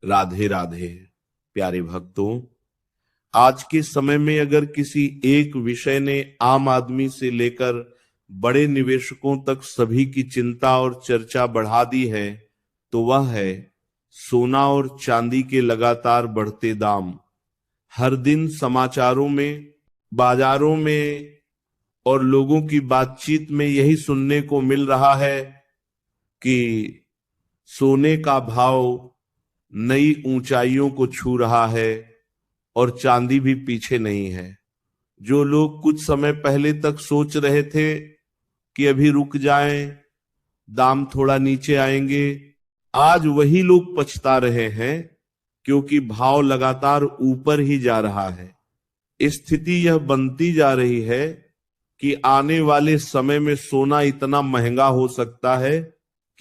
राधे राधे। प्यारे भक्तों, आज के समय में अगर किसी एक विषय ने आम आदमी से लेकर बड़े निवेशकों तक सभी की चिंता और चर्चा बढ़ा दी है तो वह है सोना और चांदी के लगातार बढ़ते दाम। हर दिन समाचारों में, बाजारों में और लोगों की बातचीत में यही सुनने को मिल रहा है कि सोने का भाव नई ऊंचाइयों को छू रहा है और चांदी भी पीछे नहीं है। जो लोग कुछ समय पहले तक सोच रहे थे कि अभी रुक जाएं, दाम थोड़ा नीचे आएंगे, आज वही लोग पछता रहे हैं क्योंकि भाव लगातार ऊपर ही जा रहा है। स्थिति यह बनती जा रही है कि आने वाले समय में सोना इतना महंगा हो सकता है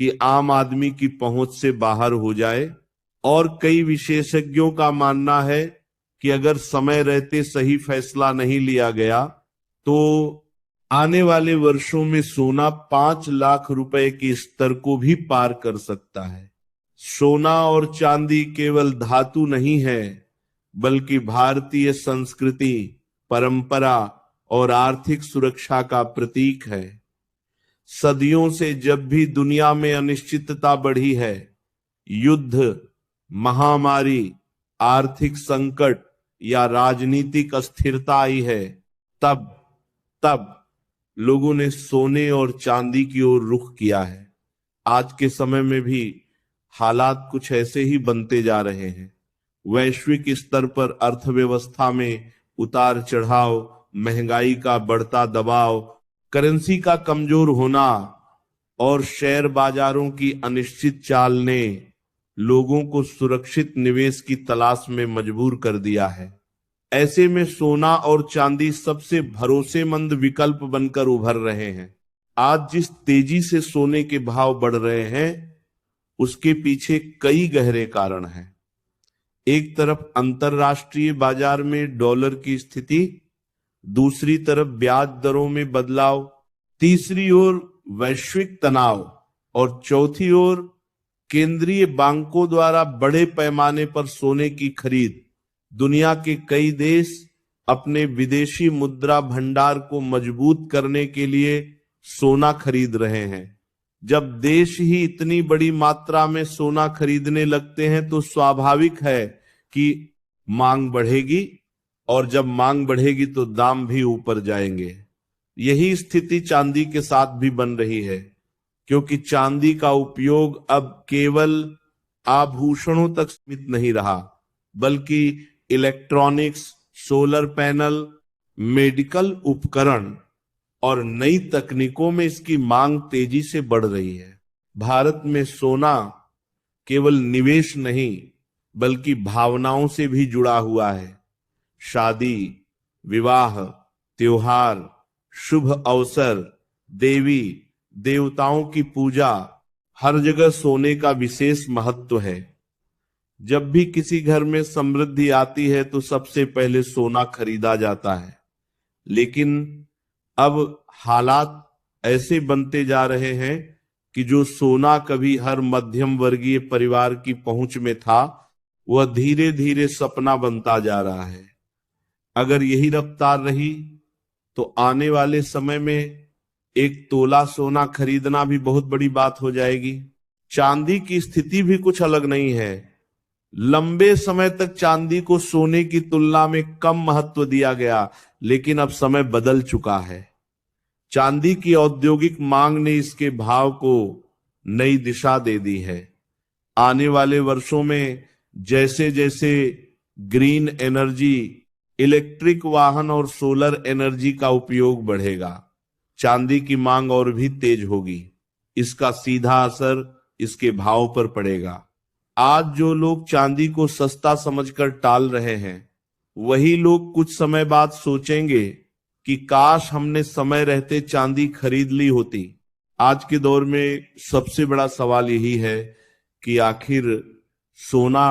कि आम आदमी की पहुंच से बाहर हो जाए। और कई विशेषज्ञों का मानना है कि अगर समय रहते सही फैसला नहीं लिया गया तो आने वाले वर्षों में सोना 5 लाख रुपए के स्तर को भी पार कर सकता है। सोना और चांदी केवल धातु नहीं है, बल्कि भारतीय संस्कृति, परंपरा और आर्थिक सुरक्षा का प्रतीक है। सदियों से जब भी दुनिया में अनिश्चितता बढ़ी है, युद्ध, महामारी, आर्थिक संकट या राजनीतिक अस्थिरता आई है, तब लोगों ने सोने और चांदी की ओर रुख किया है। आज के समय में भी हालात कुछ ऐसे ही बनते जा रहे हैं। वैश्विक स्तर पर अर्थव्यवस्था में उतार चढ़ाव, महंगाई का बढ़ता दबाव, करेंसी का कमजोर होना और शेयर बाजारों की अनिश्चित चाल ने लोगों को सुरक्षित निवेश की तलाश में मजबूर कर दिया है। ऐसे में सोना और चांदी सबसे भरोसेमंद विकल्प बनकर उभर रहे हैं। आज जिस तेजी से सोने के भाव बढ़ रहे हैं उसके पीछे कई गहरे कारण हैं। एक तरफ अंतरराष्ट्रीय बाजार में डॉलर की स्थिति, दूसरी तरफ ब्याज दरों में बदलाव, तीसरी ओर वैश्विक तनाव और चौथी ओर केंद्रीय बैंकों द्वारा बड़े पैमाने पर सोने की खरीद। दुनिया के कई देश अपने विदेशी मुद्रा भंडार को मजबूत करने के लिए सोना खरीद रहे हैं। जब देश ही इतनी बड़ी मात्रा में सोना खरीदने लगते हैं तो स्वाभाविक है कि मांग बढ़ेगी और जब मांग बढ़ेगी तो दाम भी ऊपर जाएंगे। यही स्थिति चांदी के साथ भी बन रही है, क्योंकि चांदी का उपयोग अब केवल आभूषणों तक सीमित नहीं रहा, बल्कि इलेक्ट्रॉनिक्स, सोलर पैनल, मेडिकल उपकरण और नई तकनीकों में इसकी मांग तेजी से बढ़ रही है। भारत में सोना केवल निवेश नहीं बल्कि भावनाओं से भी जुड़ा हुआ है। शादी, विवाह, त्योहार, शुभ अवसर, देवी देवताओं की पूजा, हर जगह सोने का विशेष महत्व है। जब भी किसी घर में समृद्धि आती है तो सबसे पहले सोना खरीदा जाता है। लेकिन अब हालात ऐसे बनते जा रहे हैं कि जो सोना कभी हर मध्यम वर्गीय परिवार की पहुंच में था, वह धीरे धीरे सपना बनता जा रहा है। अगर यही रफ्तार रही तो आने वाले समय में 1 तोला सोना खरीदना भी बहुत बड़ी बात हो जाएगी। चांदी की स्थिति भी कुछ अलग नहीं है। लंबे समय तक चांदी को सोने की तुलना में कम महत्व दिया गया, लेकिन अब समय बदल चुका है। चांदी की औद्योगिक मांग ने इसके भाव को नई दिशा दे दी है। आने वाले वर्षों में जैसे जैसे ग्रीन एनर्जी, इलेक्ट्रिक वाहन और सोलर एनर्जी का उपयोग बढ़ेगा, चांदी की मांग और भी तेज होगी। इसका सीधा असर इसके भाव पर पड़ेगा। आज जो लोग चांदी को सस्ता समझकर टाल रहे हैं, वही लोग कुछ समय बाद सोचेंगे कि काश हमने समय रहते चांदी खरीद ली होती। आज के दौर में सबसे बड़ा सवाल यही है कि आखिर सोना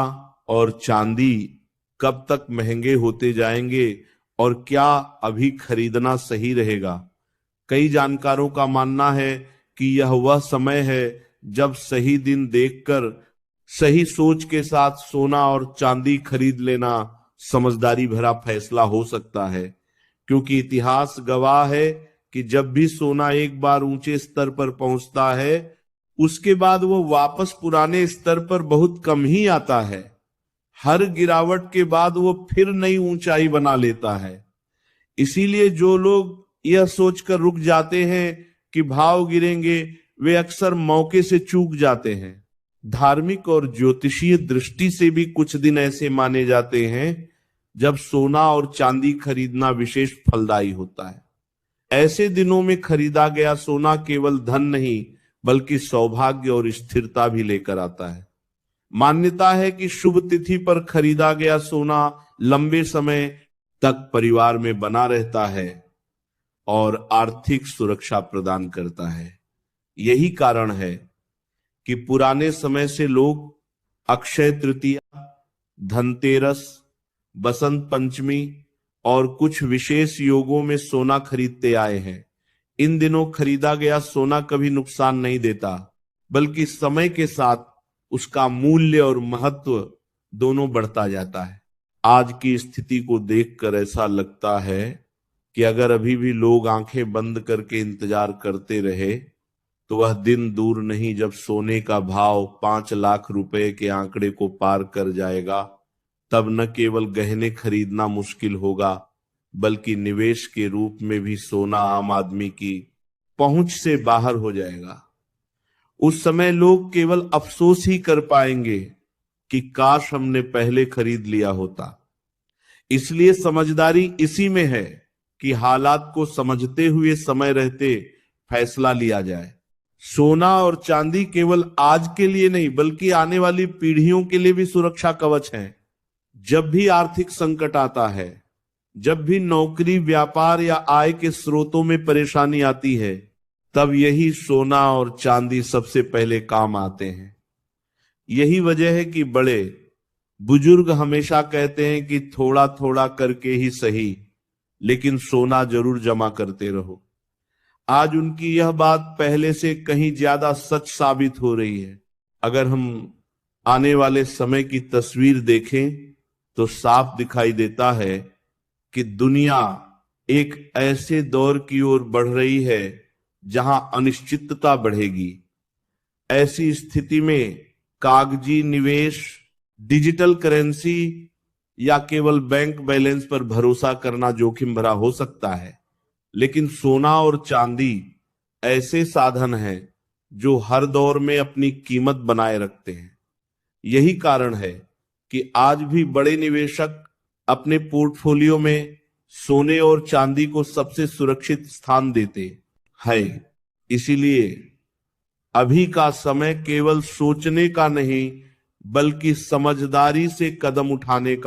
और चांदी कब तक महंगे होते जाएंगे और क्या अभी खरीदना सही रहेगा। कई जानकारों का मानना है कि यह वह समय है जब सही दिन देखकर सही सोच के साथ सोना और चांदी खरीद लेना समझदारी भरा फैसला हो सकता है, क्योंकि इतिहास गवाह है कि जब भी सोना एक बार ऊंचे स्तर पर पहुंचता है, उसके बाद वो वापस पुराने स्तर पर बहुत कम ही आता है। हर गिरावट के बाद वो फिर नई ऊंचाई बना लेता है। इसीलिए जो लोग यह सोचकर रुक जाते हैं कि भाव गिरेंगे, वे अक्सर मौके से चूक जाते हैं। धार्मिक और ज्योतिषीय दृष्टि से भी कुछ दिन ऐसे माने जाते हैं जब सोना और चांदी खरीदना विशेष फलदायी होता है। ऐसे दिनों में खरीदा गया सोना केवल धन नहीं, बल्कि सौभाग्य और स्थिरता भी लेकर आता है। मान्यता है कि शुभ तिथि पर खरीदा गया सोना लंबे समय तक परिवार में बना रहता है और आर्थिक सुरक्षा प्रदान करता है। यही कारण है कि पुराने समय से लोग अक्षय तृतीया, धनतेरस, बसंत पंचमी और कुछ विशेष योगों में सोना खरीदते आए हैं। इन दिनों खरीदा गया सोना कभी नुकसान नहीं देता, बल्कि समय के साथ उसका मूल्य और महत्व दोनों बढ़ता जाता है। आज की स्थिति को देखकर ऐसा लगता है कि अगर अभी भी लोग आंखें बंद करके इंतजार करते रहे तो वह दिन दूर नहीं जब सोने का भाव 5 लाख रुपए के आंकड़े को पार कर जाएगा। तब न केवल गहने खरीदना मुश्किल होगा, बल्कि निवेश के रूप में भी सोना आम आदमी की पहुंच से बाहर हो जाएगा। उस समय लोग केवल अफसोस ही कर पाएंगे कि काश हमने पहले खरीद लिया होता। इसलिए समझदारी इसी में है कि हालात को समझते हुए समय रहते फैसला लिया जाए। सोना और चांदी केवल आज के लिए नहीं, बल्कि आने वाली पीढ़ियों के लिए भी सुरक्षा कवच है। जब भी आर्थिक संकट आता है, जब भी नौकरी, व्यापार या आय के स्रोतों में परेशानी आती है, तब यही सोना और चांदी सबसे पहले काम आते हैं। यही वजह है कि बड़े बुजुर्ग हमेशा कहते हैं कि थोड़ा थोड़ा करके ही सही, लेकिन सोना जरूर जमा करते रहो। आज उनकी यह बात पहले से कहीं ज्यादा सच साबित हो रही है। अगर हम आने वाले समय की तस्वीर देखें तो साफ दिखाई देता है कि दुनिया एक ऐसे दौर की ओर बढ़ रही है जहां अनिश्चितता बढ़ेगी। ऐसी स्थिति में कागजी निवेश, डिजिटल करेंसी या केवल बैंक बैलेंस पर भरोसा करना जोखिम भरा हो सकता है, लेकिन सोना और चांदी ऐसे साधन हैं जो हर दौर में अपनी कीमत बनाए रखते हैं। यही कारण है कि आज भी बड़े निवेशक अपने पोर्टफोलियो में सोने और चांदी को सबसे सुरक्षित स्थान देते हैं। इसीलिए अभी का समय केवल सोचने का नहीं, बल्कि समझदारी से कदम उठाने का